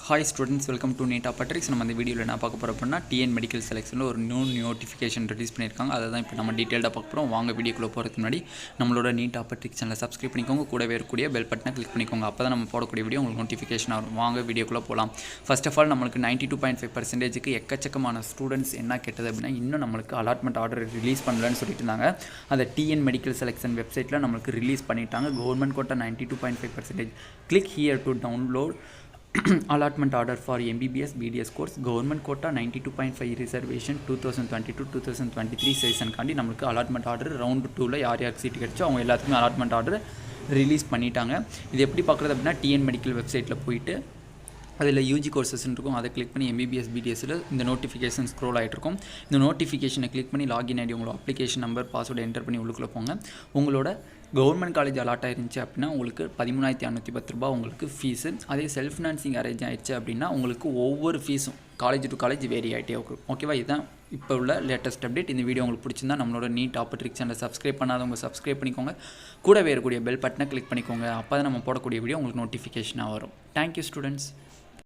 Hi students, welcome to Neet Patrick. நம்ம இந்த வீடியோல என்ன பார்க்க போறோம் அப்படினா TN மெடிக்கல் செலக்ஷன்ல ஒரு நியூ நோட்டிஃபிகேஷன் ரிலீஸ் பண்ணிருக்காங்க. அத தான் இப்போ நம்ம டீடைலா பார்க்க போறோம். வாங்க வீடியோக்குள்ள போறதுக்கு முன்னாடி நம்மளோட Neet Patrick சேனலை சப்ஸ்கிரைப் பண்ணிக்கோங்க. கூடவே இருக்கக்கூடிய பெல் பட்டனை கிளிக் பண்ணிக்கோங்க. அப்பதான் நம்ம போடக்கூடிய வீடியோ உங்களுக்கு நோட்டிஃபிகேஷன் வரும். வாங்க வீடியோக்குள்ள போலாம். ஃபர்ஸ்ட் ஆஃப் ஆல் நமக்கு 92.5% க்கு எக்கச்சக்கமான ஸ்டூடண்ட்ஸ் என்ன கேட்டது அப்படினா இன்னும் நமக்கு அலாட்மெண்ட் ஆர்டர் ரிலீஸ் பண்ணலன்னு சொல்லிட்டு இருந்தாங்க. அத TN மெடிக்கல் செலக்ஷன் வெப்சைட்ல நமக்கு ரிலீஸ் பண்ணிட்டாங்க. Government quota 92.5%. Click here to download allotment order for MBBS BDS course government quota 92.5 reservation 2022-2023 season காண்டி நமக்கு allotment order round 2 ல யார் யாருக்கு சீட் கிடைச்சோ அவங்க எல்லாத்துக்கும் allotment order ரிலீஸ் பண்ணிட்டாங்க. இது எப்படி பார்க்குறது அப்படின்னா TN மெடிக்கல் வெப்சைட்டில் போயிட்டு அதில் யூஜி கோர்சஸ்ன்னு இருக்கும். அதை கிளிக் பண்ணி MBBS BDSல இந்த நோட்டிஃபிகேஷன் ஸ்க்ரோல் ஆகிட்டு இருக்கும். இந்த நோட்டிஃபிகேஷனை கிளிக் பண்ணி லாகின் ஐடி உங்களோட அப்ளிகேஷன் நம்பர் பாஸ்வேர்டு என்டர் பண்ணி உள்ளுக்குள்ளே போங்க. உங்களோட கவர்மெண்ட் காலேஜ் அலாட் ஆயிருந்துச்சு அப்படின்னா உங்களுக்கு 13,510 ரூபா உங்களுக்கு ஃபீஸு. அதே செல்ஃப் ஃபினான்சிங் அரேஞ்ச் ஆயிடுச்சு அப்படின்னா உங்களுக்கு ஒவ்வொரு ஃபீஸும் காலேஜ் டு காலேஜ் வேரி ஆகிட்டே இருக்கும். ஓகேவா, இதுதான் இப்போ உள்ள லேட்டஸ்ட் அப்டேட். இந்த வீடியோ உங்களுக்கு பிடிச்சிருந்தா நம்மளோட நீட் ஆப்பர்ட்ரிக் சேனலை சப்ஸ்கிரைப் பண்ணாதவங்க சப்ஸ்கிரைப் பண்ணிக்கோங்க. கூடவே இருக்கக்கூடிய பெல் பட்டனை கிளிக் பண்ணிக்கோங்க. அப்போ தான் நம்ம போடக்கூடிய வீடியோ உங்களுக்கு நோட்டிஃபிகேஷனாக வரும். Thank you students.